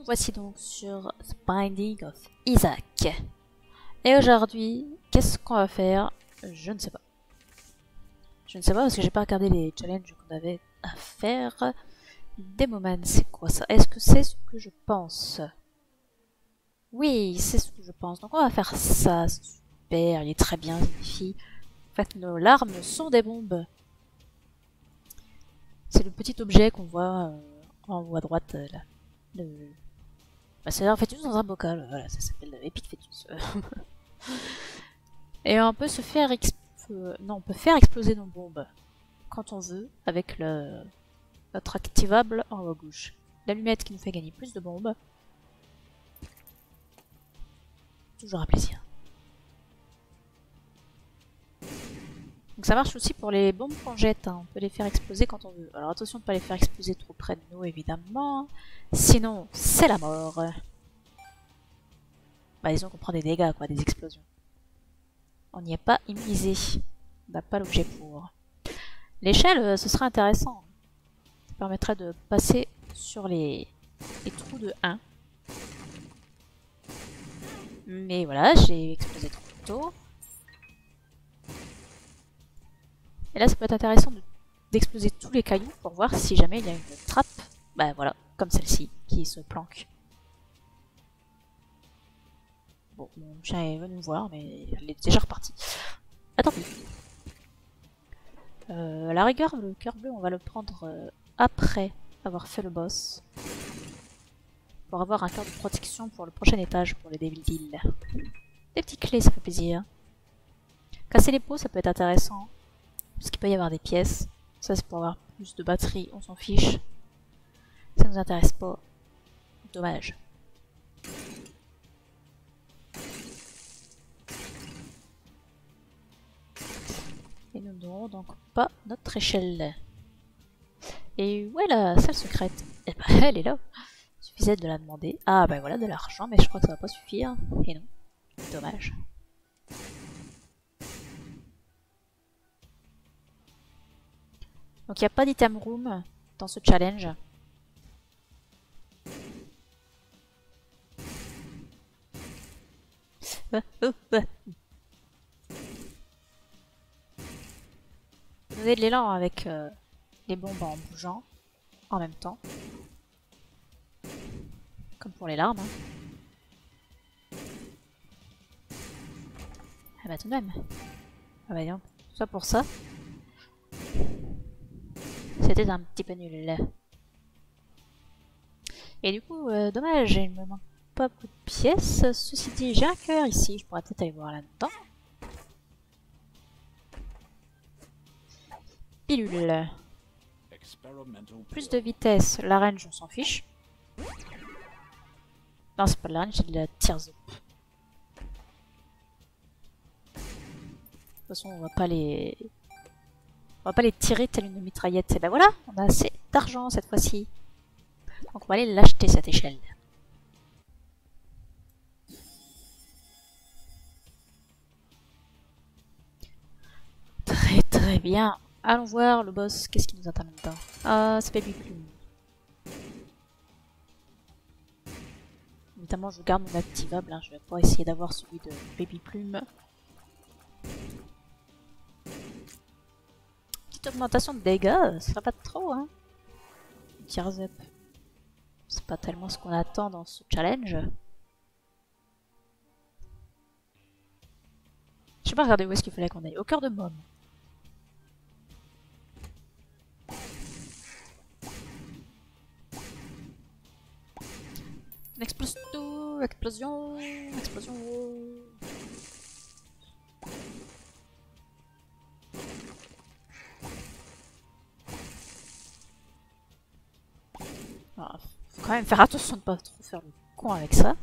voici donc sur The Binding of Isaac. Et aujourd'hui, qu'est-ce qu'on va faire? Je ne sais pas. Je ne sais pas parce que j'ai pas regardé les challenges qu'on avait à faire. Demoman, c'est quoi ça? Est-ce que c'est ce que je pense? Oui, c'est ce que je pense. Donc on va faire ça. C'est super, il est très bien, ce défi. En fait, nos larmes sont des bombes. C'est le petit objet qu'on voit en haut à droite là. Bah, c'est un fœtus dans un bocal, voilà, ça s'appelle Epic Fœtus. Et on peut se faire non, on peut faire exploser nos bombes quand on veut avec notre activable en haut à gauche. L'allumette qui nous fait gagner plus de bombes. Toujours un plaisir. Donc ça marche aussi pour les bombes qu'on jette, hein. On peut les faire exploser quand on veut. Alors attention de ne pas les faire exploser trop près de nous évidemment, sinon c'est la mort. Bah disons qu'on prend des dégâts quoi, des explosions. On n'y est pas immunisé, on n'a pas l'objet pour. L'échelle ce serait intéressant, ça permettrait de passer sur les trous de 1. Mais voilà, j'ai explosé trop tôt. Et là, ça peut être intéressant d'exploser tous les cailloux pour voir si jamais il y a une trappe. Bah voilà, comme celle-ci, qui se planque. Bon, mon chien est venu me voir, mais il est déjà reparti. Ah, tant pis. À la rigueur, le cœur bleu, on va le prendre après avoir fait le boss. Pour avoir un cœur de protection pour le prochain étage, pour les Devil Deal. Des petites clés, ça fait plaisir. Casser les pots, ça peut être intéressant. Parce qu'il peut y avoir des pièces. Ça, c'est pour avoir plus de batterie, on s'en fiche. Ça nous intéresse pas. Dommage. Et nous n'aurons donc pas notre échelle. Et où est la salle secrète? Eh ben, elle est là. Il suffisait de la demander. Ah, ben voilà, de l'argent, mais je crois que ça va pas suffire. Et non. Dommage. Donc il n'y a pas d'item room dans ce challenge. Donner de l'élan avec les bombes en bougeant en même temps. Comme pour les larmes. Hein. Ah bah tout de même. Ah bah non. Soit pour ça. C'était un petit peu nul. Et du coup, dommage, il me manque pas beaucoup de pièces. Ceci dit, j'ai un cœur ici, je pourrais peut-être aller voir là-dedans. Pilule. Plus de vitesse, la range, on s'en fiche. Non, c'est pas de la range, c'est de la tears up. De toute façon, on va pas les tirer telle une mitraillette. Et ben voilà, on a assez d'argent cette fois-ci. Donc on va aller l'acheter cette échelle. Très très bien. Allons voir le boss, qu'est-ce qui nous attend là-dedans? Ah, c'est Baby Plume. Évidemment, je garde mon activable, hein. Je vais pas essayer d'avoir celui de Baby Plume. Petite augmentation de dégâts, ça va pas trop, hein. Tears up. C'est pas tellement ce qu'on attend dans ce challenge. Je sais pas regarder où est-ce qu'il fallait qu'on aille. Au cœur de Mom. On explose tout, explosion, explosion. Ah, faut quand même faire attention de ne pas trop faire le con avec ça.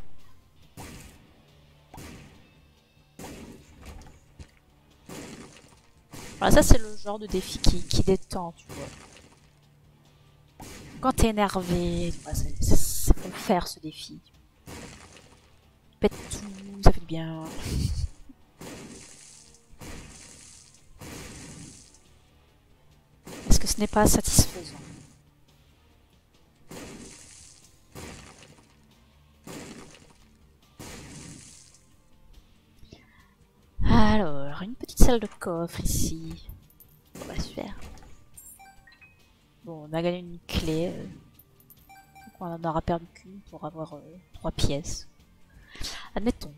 Voilà, ça c'est le genre de défi qui détend, tu vois. Quand t'es énervé, c'est pour le faire ce défi. Pète tout, ça fait du bien. Est-ce que ce n'est pas satisfaisant? Alors, une petite salle de coffre ici. On va se faire. Bon, on a gagné une clé. Donc on en aura perdu qu'une pour avoir 3 pièces. Admettons.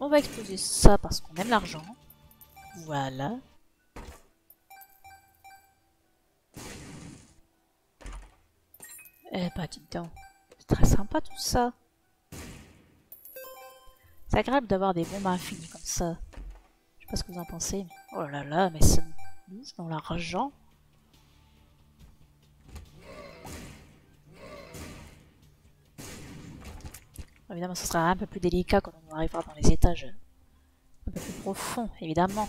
On va exploser ça parce qu'on aime l'argent. Voilà. Eh bah, dites donc. C'est très sympa tout ça. C'est agréable d'avoir des bombes infinies comme ça. Je sais pas ce que vous en pensez. Mais... oh là là, mais ça nous bouge dans l'argent. Évidemment, ce sera un peu plus délicat quand on arrivera dans les étages un peu plus profonds, évidemment.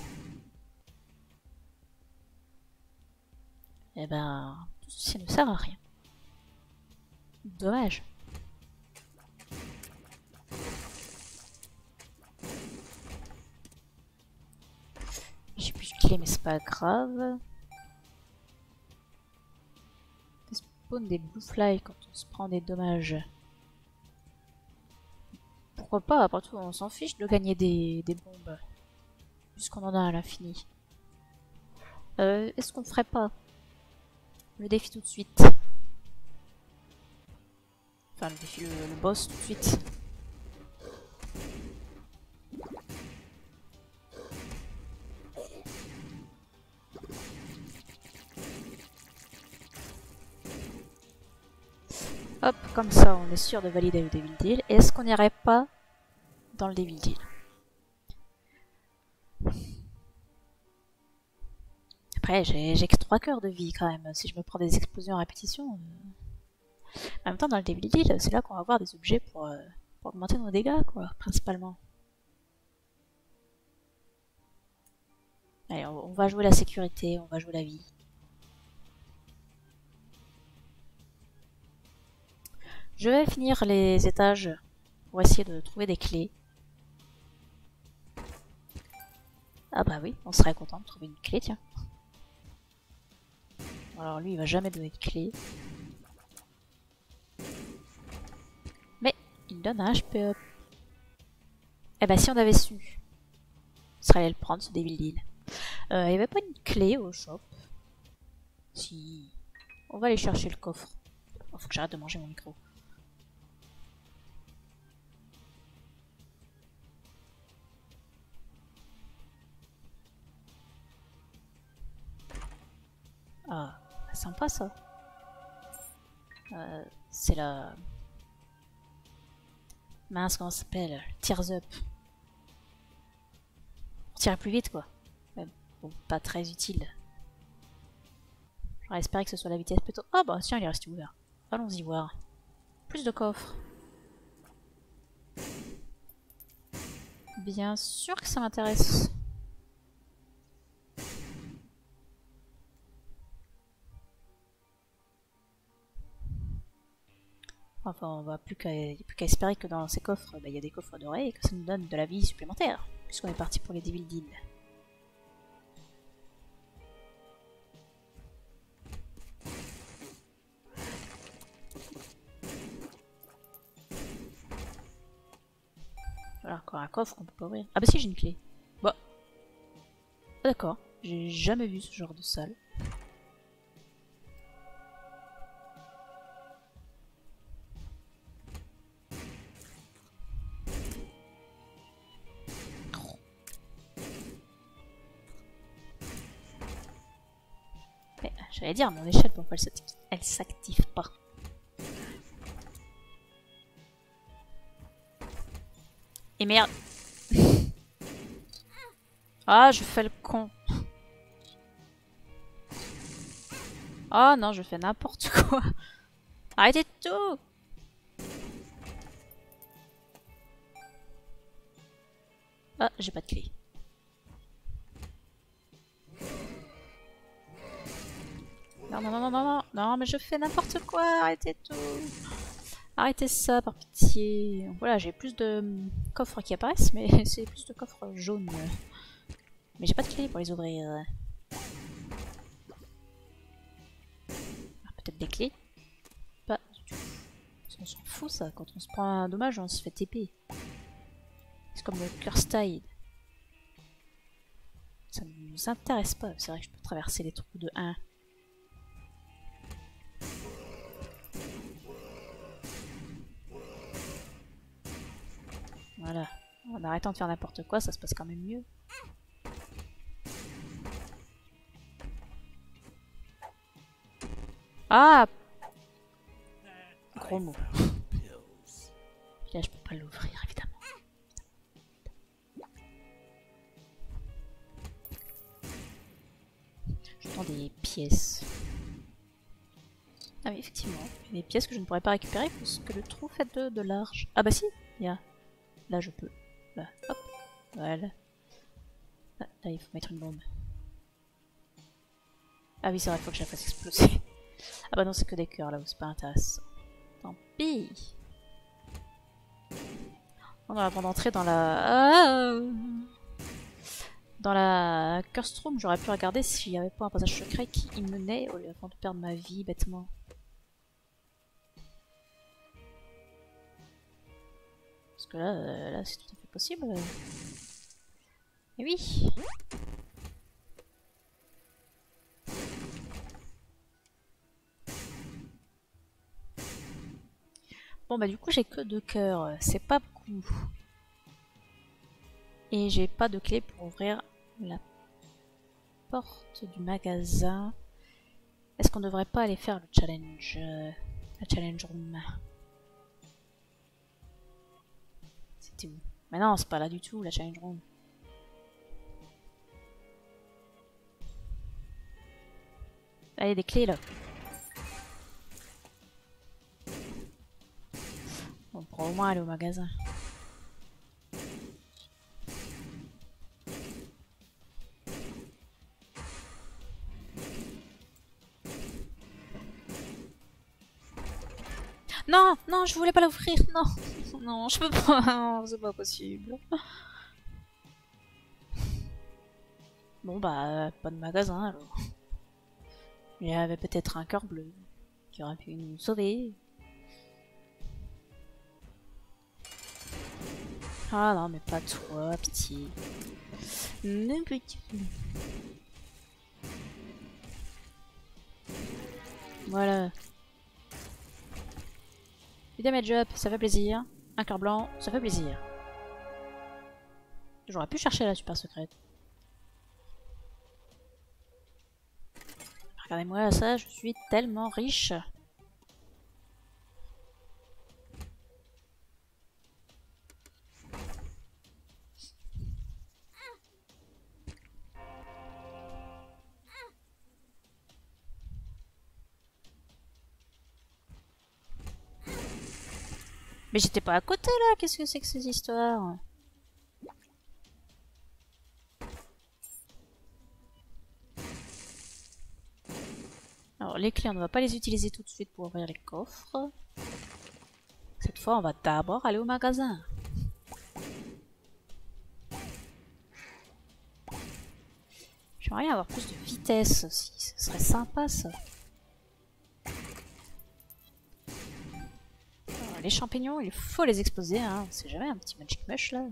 Eh ben, tout ceci ne sert à rien. Dommage. J'ai plus de clé, mais c'est pas grave. On spawn des blue fly quand on se prend des dommages. Pourquoi pas, après tout, on s'en fiche de gagner des bombes. Puisqu'on en a à l'infini. Est-ce qu'on ferait pas le défi tout de suite? Enfin, le défi, le boss tout de suite. Hop, comme ça, on est sûr de valider le Devil Deal. Et est-ce qu'on n'irait pas dans le Devil Deal? Après, j'ai que 3 cœurs de vie quand même. Si je me prends des explosions à répétition... En même temps, dans le Devil Deal, c'est là qu'on va avoir des objets pour augmenter nos dégâts, quoi, principalement. Allez, on va jouer la sécurité, on va jouer la vie. Je vais finir les étages pour essayer de trouver des clés. Ah bah oui, on serait content de trouver une clé, tiens. Alors lui, il va jamais donner de clé. Mais il donne un HP up. Eh bah si on avait su, on serait allé le prendre, ce Devil Deal. Il n'y avait pas une clé au shop. Si. On va aller chercher le coffre. Oh, faut que j'arrête de manger mon micro. Ah, sympa ça. C'est la... mince, comment ça s'appelle? Tears Up. Pour tirer plus vite, quoi. Mais bon, pas très utile. J'aurais espéré que ce soit la vitesse plutôt. Ah bah tiens, il est resté ouvert. Allons-y voir. Plus de coffres. Bien sûr que ça m'intéresse. Enfin, on va plus qu'à espérer que dans ces coffres, il y a des coffres dorés et que ça nous donne de la vie supplémentaire, puisqu'on est parti pour les Devil Deal. Voilà, encore un coffre qu'on peut pas ouvrir. Ah bah si, j'ai une clé. Bah. D'accord, j'ai jamais vu ce genre de salle. J'allais dire, mon échelle, pourquoi elle s'active pas? Et merde. Ah, je fais le con. Oh non, je fais n'importe quoi. Arrêtez tout. Ah, j'ai pas de clé. Non, non, non, non, non, non, non, mais je fais n'importe quoi, arrêtez tout. Arrêtez ça, par pitié. Voilà, j'ai plus de coffres qui apparaissent, mais c'est plus de coffres jaunes. Mais j'ai pas de clé pour les ouvrir. Ah, peut-être des clés? Pas s'en fout ça. Quand on se prend un dommage, on se fait TP. C'est comme le Curse Tide. Ça ne nous intéresse pas. C'est vrai que je peux traverser les trous de 1. Voilà. En arrêtant de faire n'importe quoi, ça se passe quand même mieux. Ah! Gros mot. Là, je peux pas l'ouvrir, évidemment. J'entends des pièces. Ah oui, effectivement. Il y a des pièces que je ne pourrais pas récupérer parce que le trou fait de large. Ah bah si, il y a. Là, je peux. Là, hop. Voilà. Ah, là, il faut mettre une bombe. Ah oui, c'est vrai, il faut que je la fasse exploser. Ah bah non, c'est que des cœurs là-haut, c'est pas intéressant. Tant pis. On avant d'entrer dans la... Dans la Curse Room, j'aurais pu regarder s'il n'y avait pas un passage secret qui y menait au lieu avant de perdre ma vie bêtement. Parce que là c'est tout à fait possible. Et oui. Bon bah du coup j'ai que 2 cœurs, c'est pas beaucoup. Et j'ai pas de clé pour ouvrir la porte du magasin. Est-ce qu'on devrait pas aller faire le challenge, la challenge room? C'était où? Mais non, c'est pas là du tout, la challenge room. Allez, des clés là. On pourra au moins aller au magasin. Non, non, je voulais pas l'ouvrir, non. Non, je peux pas, c'est pas possible. Bon bah, pas de magasin alors. Il y avait peut-être un cœur bleu qui aurait pu nous sauver. Ah non, mais pas toi, pitié. Ne petit. Voilà. Du damage up, ça fait plaisir. Un cœur blanc, ça fait plaisir. J'aurais pu chercher la super secrète. Regardez-moi ça, je suis tellement riche. Mais j'étais pas à côté là, qu'est-ce que c'est que ces histoires? Alors les clés, on ne va pas les utiliser tout de suite pour ouvrir les coffres. Cette fois, on va d'abord aller au magasin. J'aimerais bien avoir plus de vitesse aussi, ce serait sympa ça. Alors, les champignons, il faut les exploser, hein. On sait jamais, un petit magic mush là.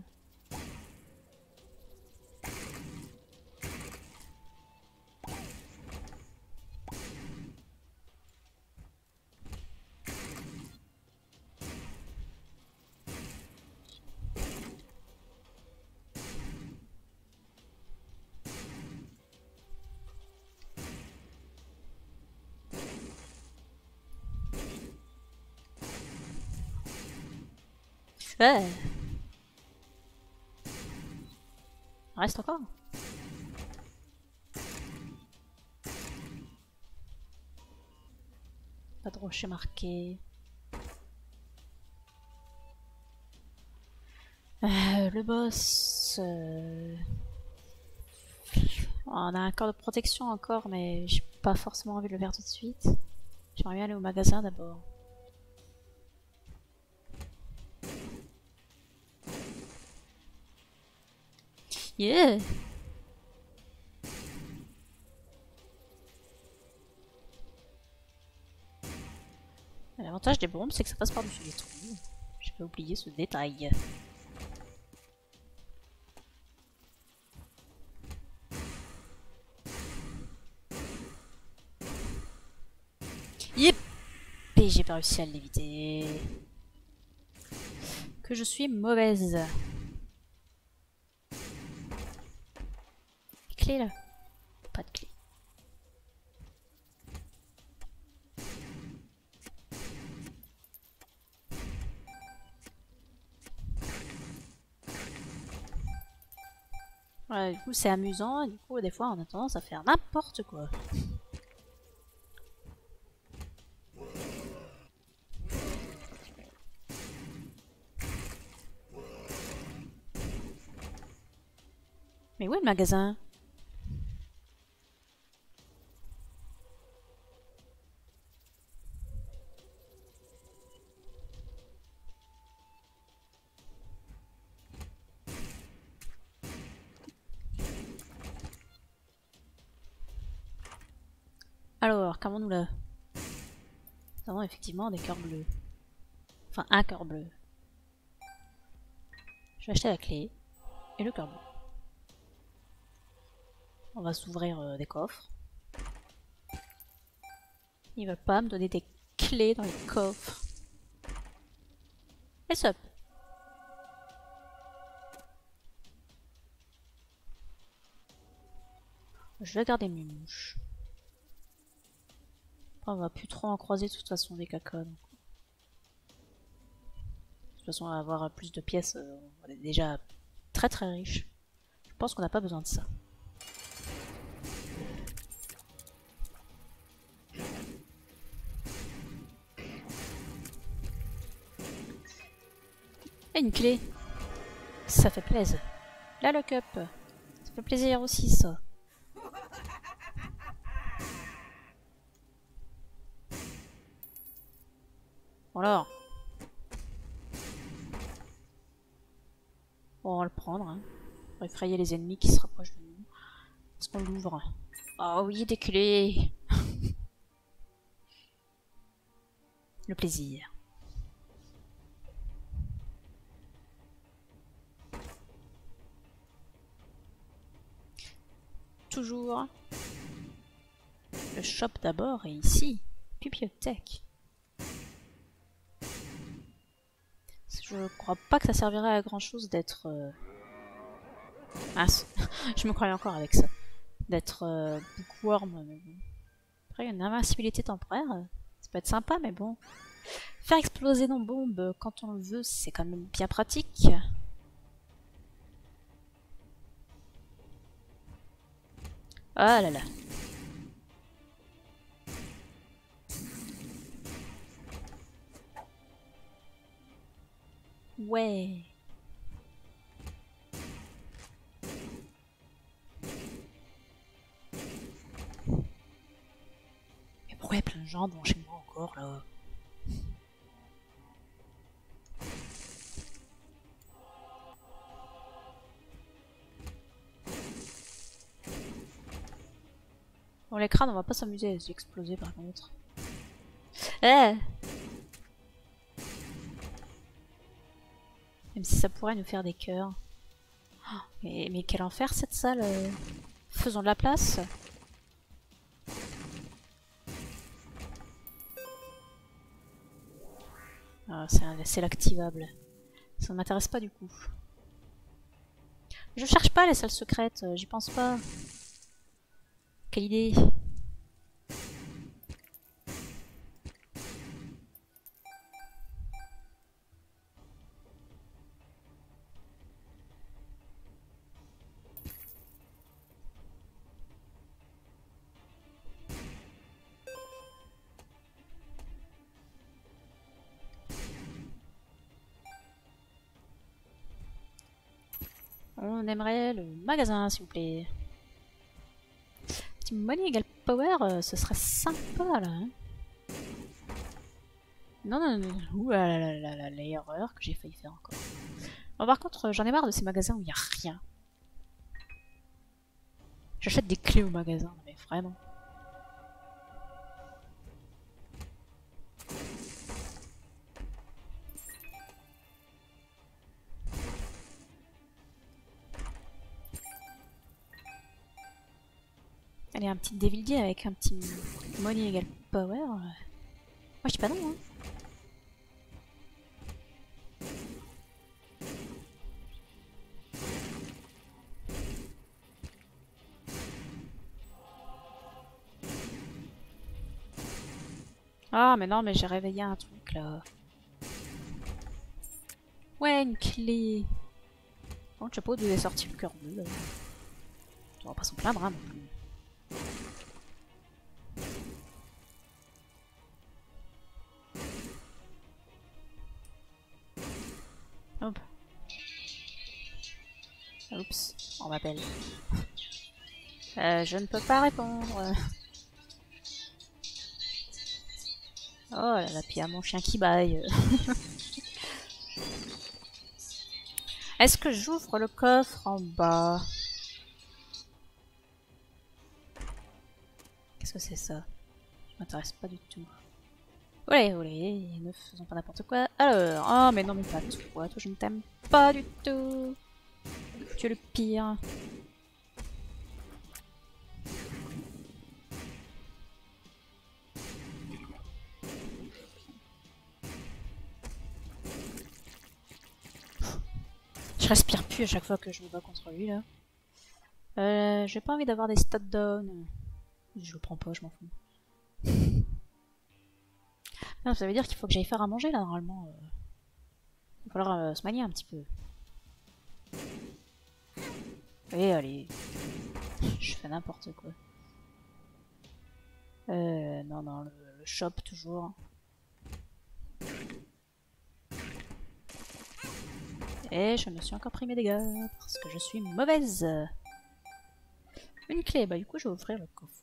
Ouais. Il reste encore. Pas de rocher marqué. Le boss... On a un corps de protection encore, mais j'ai pas forcément envie de le faire tout de suite. J'aimerais bien aller au magasin d'abord. Yeah! L'avantage L'avantage des bombes, c'est que ça passe par-dessus les trous. J'ai pas oublié ce détail. Yep! Et j'ai pas réussi à l'éviter. Que je suis mauvaise. Clé là? Pas de clé. Ouais, du coup c'est amusant et du coup des fois on a tendance à faire n'importe quoi. Mais où est le magasin? Alors, nous là? Nous avons effectivement des cœurs bleus. Enfin, un cœur bleu. Je vais acheter la clé et le cœur bleu. On va s'ouvrir des coffres. Il va pas me donner des clés dans les coffres. Et stop. Je vais garder mes mouches. On va plus trop en croiser de toute façon des cacas. De toute façon, on va avoir plus de pièces. On est déjà très très riche. Je pense qu'on n'a pas besoin de ça. Et une clé. Ça fait plaisir. La lock-up. Ça fait plaisir aussi ça. Bon alors. Bon, on va le prendre. Hein. Pour effrayer les ennemis qui se rapprochent de nous. Est-ce qu'on l'ouvre? Oh oui, des clés. Le plaisir. Toujours. Le shop d'abord et ici. Bibliothèque. Je crois pas que ça servirait à grand chose d'être... Ah, je me croyais encore avec ça. D'être bookworm. Mais bon. Après, une invincibilité temporaire, ça peut être sympa, mais bon. Faire exploser nos bombes quand on le veut, c'est quand même bien pratique. Ah là là. Ouais. Mais pourquoi il y a plein de gens devant chez moi encore là? Bon, les crânes, on va pas s'amuser à les exploser par contre. Eh! Même si ça pourrait nous faire des cœurs. Oh, mais quel enfer cette salle! Faisons de la place! Ah, c'est l'activable. Ça ne m'intéresse pas du coup. Je cherche pas les salles secrètes, j'y pense pas. Quelle idée! On aimerait le magasin, s'il vous plaît. Petit money égale power, ce serait sympa là. Hein. Non, non, non, ouh là là là, l'erreur que j'ai failli faire encore. Bon, par contre, j'en ai marre de ces magasins où il n'y a rien. J'achète des clés au magasin, mais vraiment. Allez, un petit Devil Deal avec un petit Money égale Power. Moi je dis pas non, hein. Ah mais non, mais j'ai réveillé un truc là. Ouais, une clé. Bon, le chapeau devait sortir le cœur bleu. On va pas s'en plaindre, hein, non plus. Hop. Oups, on m'appelle. Je ne peux pas répondre. Oh là là, puis il y a mon chien qui baille. Est-ce que j'ouvre le coffre en bas? Qu'est-ce que c'est ça? Ça m'intéresse pas du tout. Olé, olé, ne faisons pas n'importe quoi. Alors, oh mais non mais pas toi, toi je ne t'aime pas du tout. Tu es le pire. Je respire plus à chaque fois que je me bats contre lui là. J'ai pas envie d'avoir des stats down. Je le prends pas, je m'en fous. Non, ça veut dire qu'il faut que j'aille faire à manger là normalement. Il va falloir se manier un petit peu. Allez, allez. Je fais n'importe quoi. Non, non, le shop toujours. Et je me suis encore pris mes dégâts parce que je suis mauvaise. Une clé, bah du coup je vais ouvrir le coffre.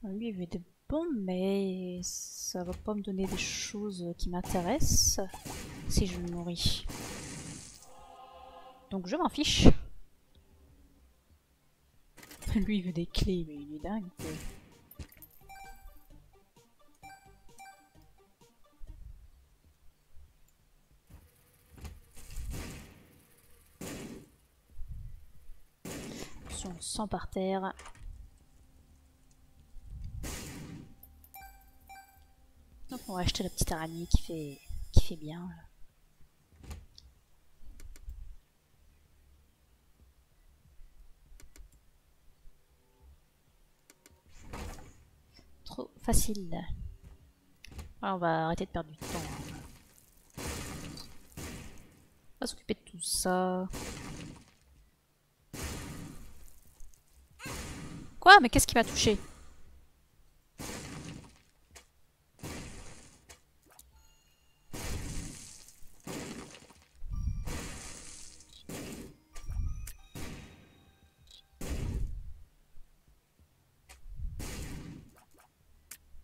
Lui il veut des bombes, mais ça va pas me donner des choses qui m'intéressent si je le nourris. Donc je m'en fiche. Lui il veut des clés, mais il est dingue quoi. On sent par terre. Donc on va acheter la petite araignée qui fait bien. Trop facile. Alors on va arrêter de perdre du temps. On va s'occuper de tout ça. Quoi? Mais qu'est-ce qui m'a touché?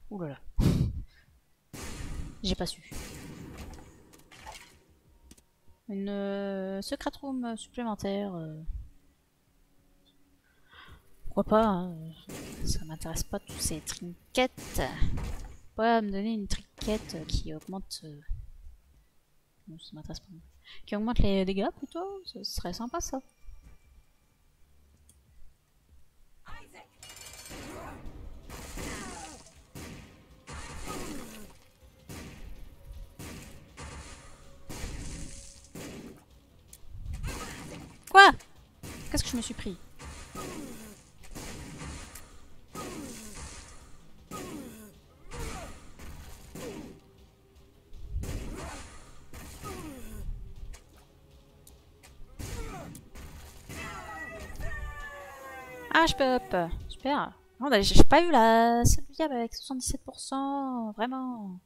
Ouh là là. J'ai pas su. Une secret room supplémentaire. Pourquoi pas, hein, ça m'intéresse pas tous ces trinkets. Pas me donner une trinquette qui augmente. Non, ça m'intéresse pas. Qui augmente les dégâts plutôt, ce serait sympa ça. Quoi? Qu'est-ce que je me suis pris? Ah, je peux up. Super. Non, bah, j'ai pas eu la seule viable avec 77%. Vraiment.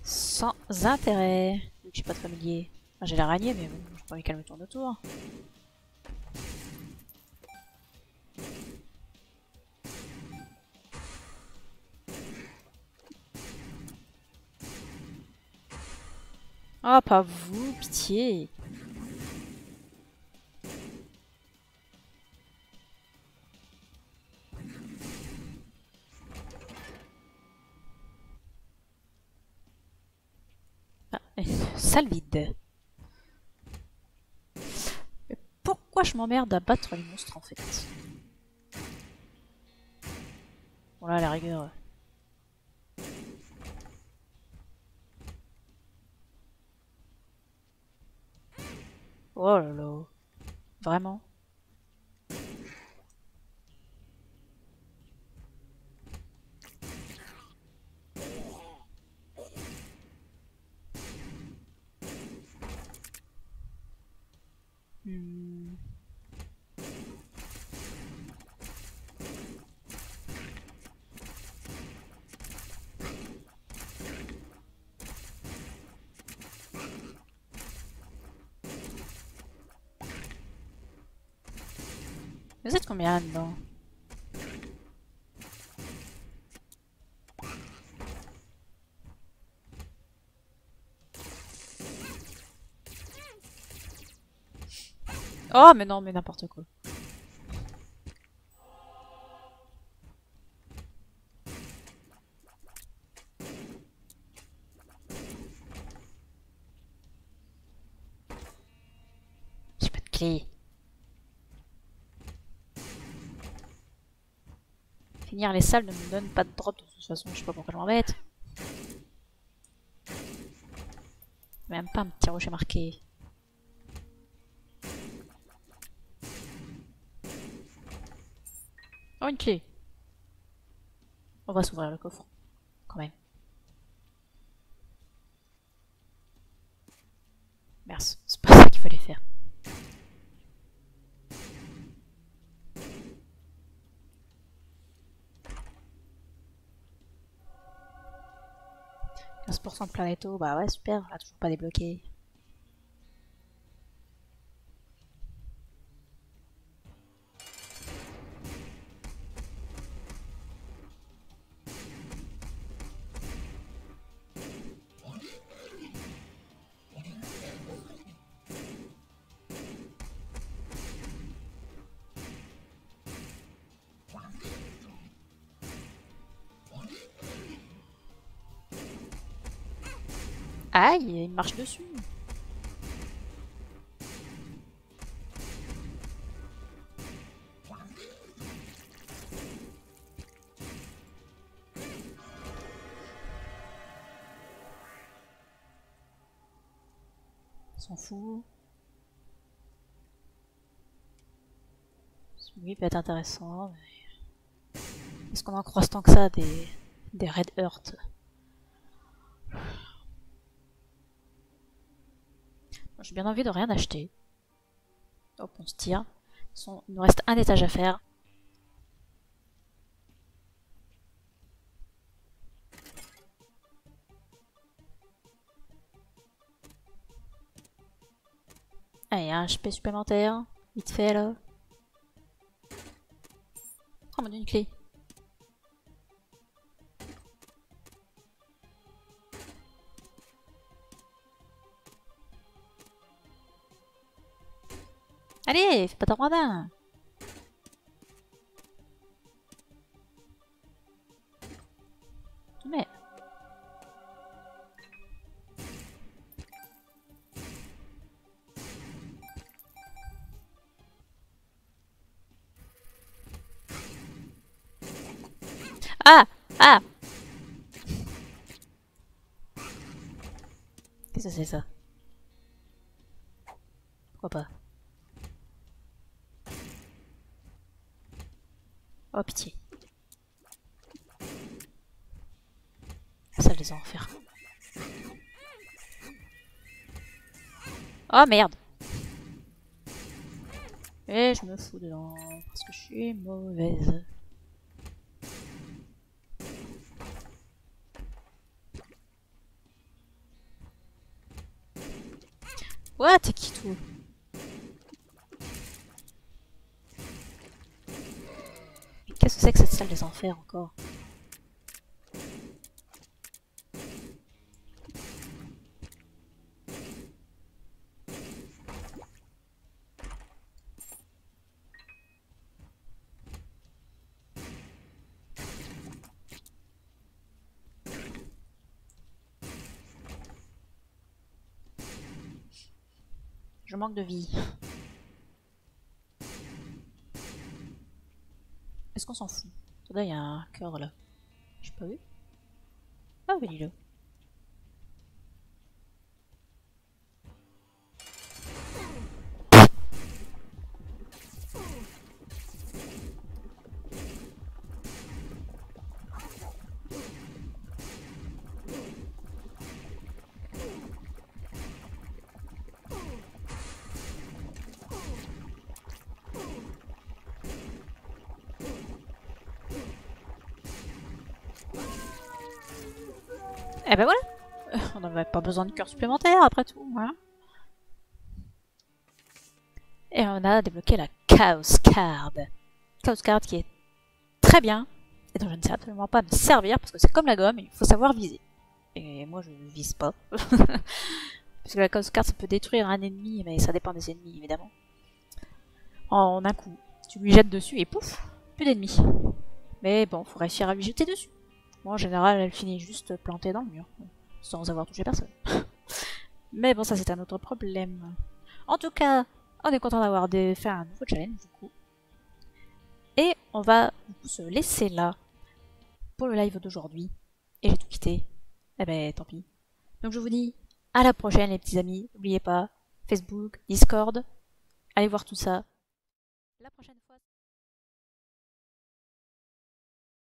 Sans intérêt. J'ai pas de familier. Enfin, j'ai l'araignée, mais bon, j'ai pas envie qu'elle me tourne autour. Ah, pas vous, pitié. Ah, une salle vide. Mais pourquoi je m'emmerde à battre les monstres en fait? Bon là, à la rigueur. Oh là là. Vraiment? Hmm. Vous êtes combien là-dedans? Oh mais non, mais n'importe quoi. J'ai pas de clé. Finir les salles ne me donne pas de drop de toute façon, je sais pas pourquoi je m'embête. Même pas un petit rocher marqué. Oh, une clé. On va s'ouvrir le coffre, quand même. Merci, c'est pas ça qu'il fallait faire. « 15% de planéto, bah ouais super, on l'a toujours pas débloqué. Aïe, il marche dessus. On s'en fout. Oui, peut être intéressant, mais... Est-ce qu'on en croise tant que ça des Red Earth? J'ai bien envie de rien acheter. Hop, on se tire. Il nous reste un étage à faire. Allez, un HP supplémentaire. Vite fait là. Oh mon dieu, une clé. Allez, fais pas ton radin. Mais... Ah! Ah! Qu'est-ce que c'est ça? Pourquoi pas? Oh pitié. Ça les enfers. Oh merde! Et je me fous dedans parce que je suis mauvaise. What? T'es qui tout? Qu'est-ce que c'est que cette salle des enfers encore? Je manque de vie. Est-ce qu'on s'en fout? Là, il y a un cœur là. J'ai pas vu. Ah oui, il est là. Eh ben voilà. On n'avait pas besoin de cœur supplémentaire après tout. Hein. Et on a débloqué la Chaos Card. Chaos Card qui est très bien. Et dont je ne sais absolument pas me servir parce que c'est comme la gomme, il faut savoir viser. Et moi je ne vise pas. Parce que la Chaos Card ça peut détruire un ennemi, mais ça dépend des ennemis évidemment. En un coup, tu lui jettes dessus et pouf, plus d'ennemis. Mais bon, faut réussir à lui jeter dessus. Moi en général elle finit juste plantée dans le mur, sans avoir touché personne. Mais bon ça c'est un autre problème. En tout cas, on est content d'avoir fait un nouveau challenge du coup. Et on va du coup se laisser là pour le live d'aujourd'hui. Et j'ai tout quitté. Eh ben tant pis. Donc je vous dis à la prochaine les petits amis. N'oubliez pas, Facebook, Discord, allez voir tout ça. La prochaine fois.